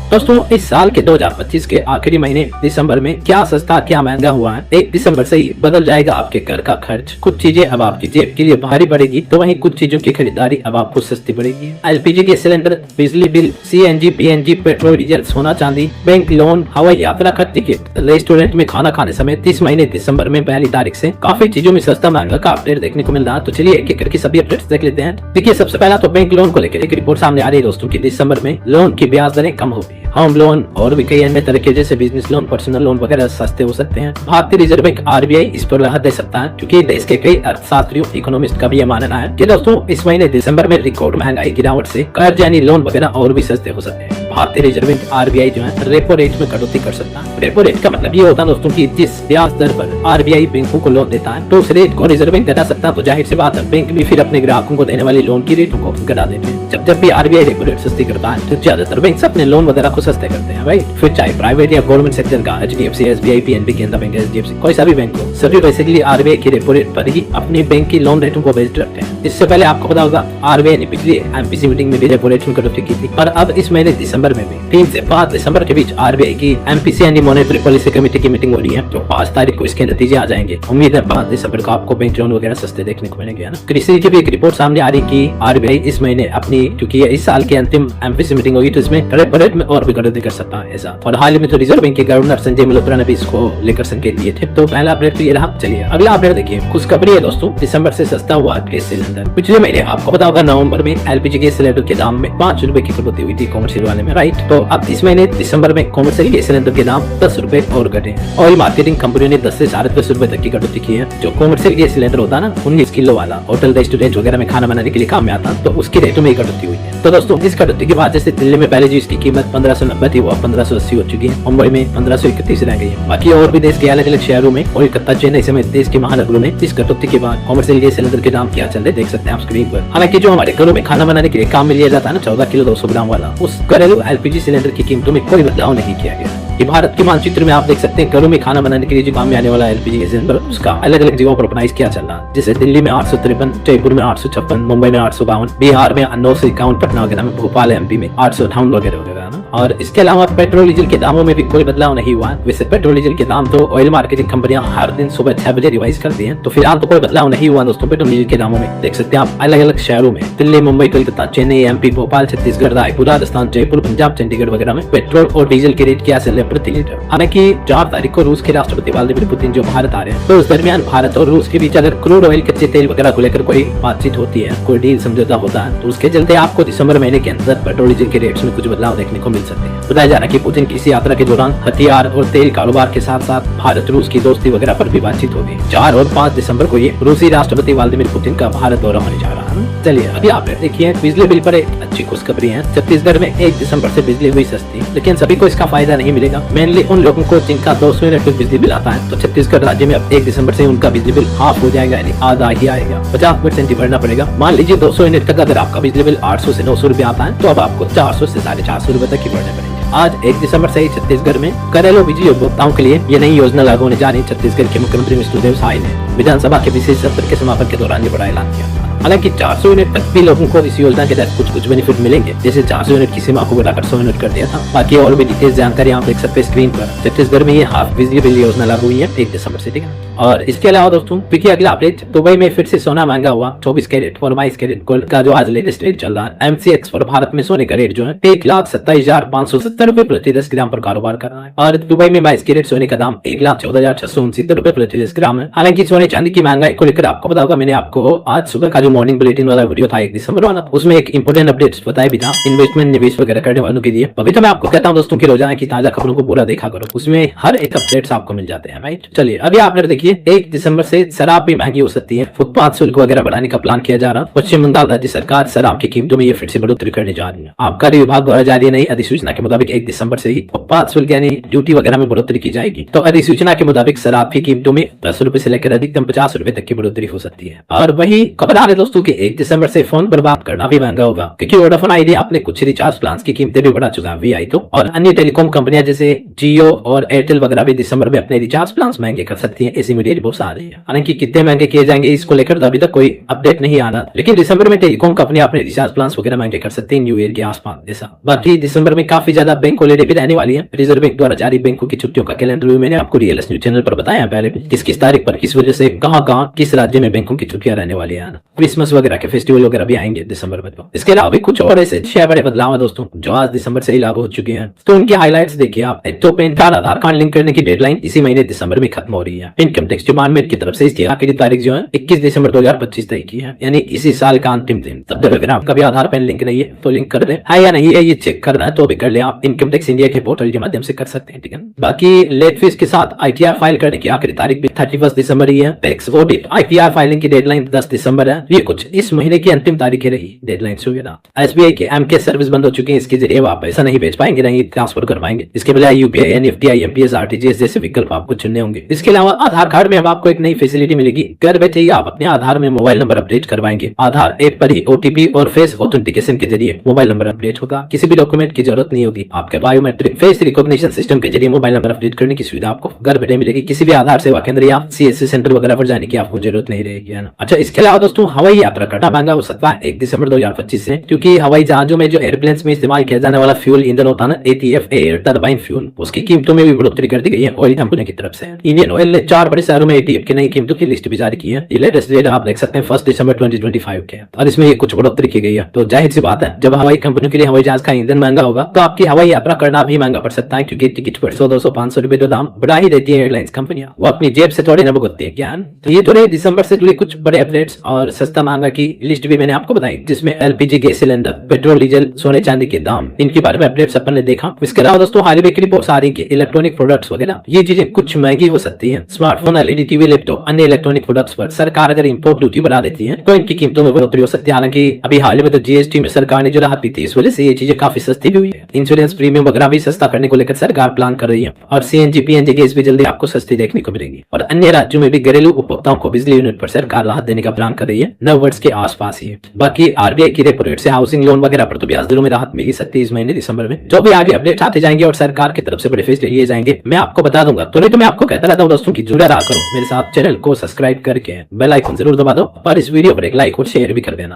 दोस्तों इस साल के 2025 के आखिरी महीने दिसंबर में क्या सस्ता क्या महंगा हुआ है, 1 दिसंबर से ही बदल जाएगा आपके घर का खर्च। कुछ चीजें अब आपकी जेब के लिए भारी पड़ेगी तो वहीं कुछ चीजों की खरीदारी अब आपको सस्ती पड़ेगी। एलपीजी के सिलेंडर, बिजली bill, CNG, PNG, petrol, diesel, सोना चांदी, बैंक लोन, हवाई यात्रा का टिकट, रेस्टोरेंट में खाना खाने समेत इस महीने दिसंबर में पहली तारीख से काफी चीजों में सस्ता महंगा का अपडेट देखने को मिल रहा है। तो चलिए एक एक करके सभी अपडेट्स देख लेते हैं। देखिए सबसे पहला तो बैंक लोन को लेकर एक रिपोर्ट सामने आ रही है दोस्तों की दिसंबर में लोन की ब्याज दरें कम होगी। होम लोन और भी कई अन्य तरह के जैसे बिजनेस लोन, पर्सनल लोन वगैरह सस्ते हो सकते हैं। भारतीय रिजर्व बैंक आरबीआई इस पर राहत दे सकता है क्योंकि देश के कई अर्थशास्त्रियों, इकोनॉमिस्ट का भी यह मानना है कि दोस्तों इस महीने दिसंबर में रिकॉर्ड महंगाई गिरावट से कर्ज यानी लोन वगैरह और भी सस्ते हो सकते हैं। भारतीय रिजर्व बैंक आरबीआई जो है रेपो रेट में कटौती कर सकता है। रेपो रेट का मतलब ये होता है दोस्तों कि जिस ब्याज दर पर आरबीआई बैंकों को लोन देता है तो उस रेट को रिजर्व बैंक घटा सकता है। तो जाहिर सी बात है बैंक भी फिर अपने ग्राहकों को देने वाली लोन की रेटों को घटा देते हैं। जब भी आरबीआई रेपो रेट सस्ती करता है तो ज्यादातर बैंक अपने लोन वगैरह को सस्ते करते हैं भाई। फिर चाहे प्राइवेट या गवर्नमेंट सेक्टर का एचडीएफसी, एसबीआई, पीएनबी, केंद्र बैंक, एचडीएफसी कोई सा भी बैंक हो, सभी बेसिकली आरबीआई की रेपो रेट पर ही अपनी बैंक की लोन रेटों को बेस्ड रखते हैं। इससे पहले आपको पता होगा आरबीआई ने पिछली एमपीसी मीटिंग में भी रेपो रेट में कटौती की थी और अब इस महीने दिसंबर में भी 3 से 5 दिसंबर के बीच आरबीआई की एमपीसी यानी मॉनेटरी पॉलिसी कमेटी की मीटिंग हो रही है। तो 5 तारीख को इसके नतीजे आ जाएंगे। उम्मीद है 5 दिसंबर को आपको बैंक लोन वगैरह सस्ते देखने को मिलेंगे ना। कृषि की भी एक रिपोर्ट सामने आ रही कि आरबीआई इस महीने अपनी, क्योंकि इस साल की अंतिम एमपीसी मीटिंग होगी तो इसमें रेपो रेट में और भी कटौती कर सकता है ऐसा। और हाल ही में तो रिजर्व बैंक के गवर्नर संजय मल्होत्रा ने भी इसको लेकर संकेत दिए थे। तो पहला अपडेट तो ये रहा। चलिए अगला अपडेट देखिए। खुशखबरी है दोस्तों, दिसंबर से सस्ता हुआ गैस सिलेंडर। पिछले महीने आपको पता होगा नवंबर में एलपीजी गैस सिलेंडर के दाम में 5 रुपए की कटौती हुई थी कॉमर्शियल वाले में, राइट। तो अब इस महीने दिसंबर में कॉमर्शियल गैस सिलेंडर के दाम 10 रुपए और घटे। ऑयल मार्केटिंग कंपनी ने 10 से 10.5 रुपए तक की कटौती की है। जो कॉमर्शियल गैस सिलेंडर होता है ना 19 किलो वाला, होटल रेस्टोरेंट वगैरह में खाना बनाने के लिए काम में आता, तो उसकी रेटों में कटौती हुई है। तो दोस्तों इस कटौती की वजह से दिल्ली में पहले जो इसकी कीमत 1590 थी वो 1580 हो चुकी है। मुंबई में 1531 रह गई है। बाकी और भी देश के अलग अलग शहरों में, कोलकाता, चेन्नई समेत देश के महानगरों में इस कटौती के बाद कॉमर्शियल गैस सिलेंडर के दाम क्या चल रहे देख सकते हैं आप स्क्रीन पर। हालांकि जो हमारे घरों में खाना बनाने के लिए काम में लिया जाता है ना 14 किलो 200 ग्राम वाला, उस घरेलू एलपीजी सिलेंडर की कीमतों में कोई बदलाव नहीं किया गया। ये भारत के मानचित्र में आप देख सकते हैं घरों में खाना बनाने के लिए जो काम में आने वाला एलपीजी गैस सिलेंडर उसका अलग अलग जगहों पर प्राइस क्या चल रहा है। जैसे दिल्ली में 853, जयपुर में 856, मुंबई में 852, बिहार में 951, पटना वगैरह में, भोपाल एमपी में 858 वगैरह वगैरह। और इसके अलावा पेट्रोल डीजल के दामों में भी कोई बदलाव नहीं हुआ। वैसे पेट्रोल डीजल के दाम तो ऑयल मार्केटिंग कंपनियां हर दिन सुबह 6 बजे रिवाइज करती हैं, तो फिलहाल तो कोई बदलाव नहीं हुआ दोस्तों पेट्रोल डीजल के दामों में। देख सकते हैं आप अलग अलग शहरों में, दिल्ली, मुंबई, कोलकाता, चेन्नई, एमपी, भोपाल, छत्तीसगढ़, रायपुर, राजस्थान, जयपुर, पंजाब, चंडीगढ़ वगैरह में पेट्रोल और डीजल के रेट क्या चल रहे हैं प्रति लीटर। हालांकि 4 तारीख को रूस के राष्ट्रपति व्लादिमीर पुतिन जो भारत आ रहे हैं, तो उस दरमियान भारत और रूस के बीच अगर क्रूड ऑयल, कच्चे तेल वगैरह को लेकर कोई बातचीत होती है, कोई डील समझौता होता है, तो उसके चलते आपको दिसंबर महीने के अंदर पेट्रोल डीजल के रेट्स में कुछ बदलाव देखने को मिल सकते हैं। बताया जा रहा है कि पुतिन की इस यात्रा के दौरान हथियार और तेल कारोबार के साथ साथ भारत रूस की दोस्ती वगैरह पर भी बातचीत होगी। 4 और 5 दिसंबर को ये रूसी राष्ट्रपति व्लादिमीर पुतिन का भारत दौरा होने जा रहा है। चलिए अभी आप देखिए बिजली बिल पर एक अच्छी खुशखबरी है। छत्तीसगढ़ में 1 दिसंबर से बिजली हुई सस्ती, लेकिन सभी को इसका फायदा नहीं मिलेगा। मेनली उन लोगों को जिनका 200 यूनिट तक बिजली बिल आता है। तो छत्तीसगढ़ राज्य में अब 1 दिसंबर से उनका बिजली बिल हाफ हो जाएगा, यानी आधा ही आएगा, 50% ही भरना पड़ेगा। मान लीजिए 200 यूनिट तक अगर आपका बिजली बिल 800 से 900 रुपए आता है तो अब आपको 400 से 450 रुपए तक ही भरने पड़ेंगे। आज 1 दिसंबर से ही छत्तीसगढ़ में घरेलू बिजली उपभोक्ताओं के लिए ये नई योजना लागू होने जा रही है। छत्तीसगढ़ के मुख्यमंत्री विष्णुदेव साय ने विधानसभा के विशेष सत्र के समापन के दौरान ये बड़ा ऐलान किया। हालांकि 400 यूनिट तक भी लोगों को इस योजना के तहत कुछ बेनिफिट मिलेंगे। जैसे 400 यूनिट की सीमा को बढ़ाकर 100 यूनिट कर दिया था। बाकी और भी डिटेल्स जानकारी आप देख सकते हैं स्क्रीन पर। छत्तीसगढ़ में ये हाफ बिजली बिल योजना लागू हुई है 1 दिसंबर से, ठीक है। और इसके अलावा दोस्तों देखिए अगला अपडेट, दुबई में फिर से सोना महंगा हुआ। 24 कैरेट और 22 कैरेट गोल्ड का जो आज लेटेस्ट रेट चल रहा है एमसीएक्स पर भारत में सोने का रेट जो है 1,27,570 रुपए प्रति 10 ग्राम पर कारोबार कर रहा है। और दुबई में 22 कैरेट सोने का दाम 1,14,669 रुपए प्रति 10 ग्राम है। हालांकि सोने चांदी की महंगाई को लेकर आपको पता होगा, मैंने आपको आज सुबह का जो मॉर्निंग बुलेटिन वाला वीडियो था 1 दिसंबर वाला, उसमें एक इंपोर्टेंट अपडेट्स बताया भी था इन्वेस्टमेंट, निवेश वगैरह करने वालों के लिए। अभी तो मैं आपको कहता हूं दोस्तों की रोजाना की ताजा खबरों को पूरा देखा करो, उसमें हर एक अपडेट्स आपको मिल जाते हैं, राइट। चलिए अभी आपने देखिए 1 दिसंबर से शराब भी महंगी हो सकती है। फुटपाथ शुल्क वगैरह बढ़ाने का प्लान किया जा रहा है। पश्चिम बंगाल राज्य सरकार शराब की कीमतों में ये फिर से बढ़ोतरी करने जा रही है। आबकारी विभाग द्वारा जारी नई अधिसूचना के मुताबिक 1 दिसंबर से ही फुटपाथ शुल्क यानी ड्यूटी वगैरह में बढ़ोतरी की जाएगी। तो अधिसूचना के मुताबिक शराब की कीमतों में 10 रुपए से लेकर अधिकतम 50 रुपए तक की बढ़ोतरी हो सकती है। और वही खबर आ रही है दोस्तों की 1 दिसंबर से फोन पर बात करना भी महंगा होगा, क्योंकि वोडाफोन आइडिया अपने कुछ रिचार्ज प्लान की कीमतें भी बढ़ा चुका है वीआई तो। और अन्य टेलीकॉम कंपनियां जैसे जियो और एयरटेल वगैरह भी दिसंबर में अपने रिचार्ज प्लान महंगे कर सकती है। ऐसी मीडिया रिपोर्ट्स आ रही है। हालांकि कितने महंगे किए जाएंगे इसको लेकर अभी तक कोई अपडेट नहीं आ रहा, लेकिन दिसंबर में टेलीकॉम कंपनी अपने रिचार्ज प्लान वगैरह महंगे कर सकते हैं न्यू ईयर के आसपास जैसा। बाकी दिसंबर में काफी ज्यादा बैंक हॉलिडे भी रहने वाली है। रिजर्व बैंक द्वारा जारी बैंकों की छुट्टियों का कैलेंडर भी मैंने आपको रियल न्यूज चैनल पर बताया पहले, किस किस तारीख पर किस वजह से कहाँ किस राज्य में बैंकों की छुट्टियां रहने वाली है। क्रिसमस वगैरह के फेस्टिवल वगैरह भी आएंगे दिसंबर में। तो इसके अलावा भी कुछ और ऐसे 6 बड़े बदलाव है दोस्तों जो आज दिसंबर से ही लागू हो चुके हैं। तो उनकी हाइलाइट्स देखिए आप। तो पैन कार्ड आधार कार्ड लिंक करने की डेडलाइन इसी महीने दिसंबर में खत्म हो रही है। इनकम टैक्स डिपार्टमेंट की तरफ से इसकी आखिरी तारीख जो है 21 दिसंबर 2025 तक की है, यानी इसी साल का अंतिम दिन। तब तक अगर आपका भी आधार पैन लिंक नहीं है तो लिंक कर दे, है या नहीं है ये चेक करना है तो भी कर ले आप। इनकम टैक्स इंडिया के पोर्टल के माध्यम से कर सकते हैं, ठीक है। बाकी लेट फीस के साथ ITR फाइल करने की आखिरी तारीख भी 31 दिसंबर ही है। टैक्स ऑडिट ITR फाइलिंग की डेडलाइन 10 दिसंबर है। ये कुछ इस महीने की अंतिम तारीखें रही डेडलाइन वगैरह। SBI के MK सर्विस बंद हो चुकी है, इसके जरिए आप पैसा नहीं भेज पाएंगे, नहीं ट्रांसफर कर पाएंगे। इसके बजाय UPI, NEFT, IMPS, RTGS जैसे विकल्प आपको चुनने होंगे। इसके अलावा आधार कार्ड में अब आपको एक नई फैसिलिटी मिलेगी। घर बैठे ही आप अपने आधार में मोबाइल नंबर अपडेट करवाएंगे। आधार ऐप पर ही OTP और फेस ऑथेंटिकेशन के जरिए मोबाइल नंबर अपडेट होगा। किसी भी डॉक्यूमेंट की जरूरत नहीं होगी। आपके बायोमेट्रिक फेस रिकॉग्निशन सिस्टम के जरिए मोबाइल नंबर अपडेट करने की सुविधा आपको घर बैठे मिलेगी। किसी भी आधार सेवा केंद्र या CSC सेंटर वगैरह पर जाने की आपको जरूरत नहीं रहेगी, है ना। अच्छा, इसके अलावा दोस्तों हवाई यात्रा करना महंगा हो सकता है 1 दिसंबर 2025 से, क्योंकि हवाई जहाजों में जो एयरप्लेन्स में इस्तेमाल किया जाने वाला फ्यूल ईंधन होता है ना, ATF एयर टरबाइन फ्यूल, उसकी कीमतों में भी बढ़ोतरी कर दी गई है ऑयल कंपनी की तरफ से। इंडियन ऑयल ने 4 बड़े शहरों में ATF की नई कीमतों की लिस्ट भी जारी की है। ये लेटेस्ट डेटा आप देख सकते हैं 1 दिसंबर 2025 के, और इसमें ये कुछ बढ़ोतरी की गई है। तो जाहिर सी बात है, जब हवाई कंपनियों के लिए हवाई जहाज का ईंधन महंगा होगा तो आपकी हवाई यात्रा करना भी महंगा पड़ सकता है, क्योंकि टिकट पर 100, 200, 500 रुपए जो दाम बढ़ा ही देती है एयरलाइंस कंपनियां, वो अपनी जेब से थोड़ी न भुगतती है ज्ञान। तो ये थोड़े दिसंबर से जुड़े कुछ बड़े अपडेट्स और सस्ता महंगा की लिस्ट भी मैंने आपको बताई, जिसमें LPG gas cylinder, petrol, diesel, सोने चांदी के दाम, इनके बारे में अपडेट्स अपन ने देखा। इसके अलावा दोस्तों हाल ही की रिपोर्ट्स आ रही है इलेक्ट्रॉनिक प्रोडक्ट्स वगैरह ये चीजें कुछ महंगी हो सकती है। स्मार्टफोन, LED टीवी, लैपटॉप, अन्य इलेक्ट्रॉनिक प्रोडक्ट्स पर सरकार अगर इंपोर्ट ड्यूटी बढ़ा देती है तो इनकी कीमतों में बढ़ोतरी हो सकती है। हालांकि अभी हाल में तो GST में सरकार ने जो राहत दी थी, इस वजह से ये चीजें काफी सस्ती भी हुई है। इंश्योरेंस प्रीमियम वगैरह भी सस्ता करने को लेकर सरकार प्लान कर रही है, और CNG PNG गैस भी जल्दी आपको सस्ती देखने को मिलेगी। और अन्य राज्यों में भी घरेलू उपभोक्ताओं को बिजली यूनिट पर सरकार राहत देने का प्लान कर रही है 9 वर्ष के आसपास ही। बाकी RBI की रेपो रेट से हाउसिंग लोन वगैरह पर तो ब्याज दरों में राहत मिल सकती है इस महीने दिसंबर में। जो भी आगे अपडेट आते जाएंगे और सरकार की तरफ से बड़े फैसले लिए जाएंगे मैं आपको बता दूंगा। तो नहीं तो मैं आपको कहता रहता हूँ दोस्तों की जुड़े रहा करो मेरे साथ, चैनल को सब्सक्राइब करके बेल आइकन जरूर दबा दो और इस वीडियो पर एक लाइक और शेयर भी कर देना।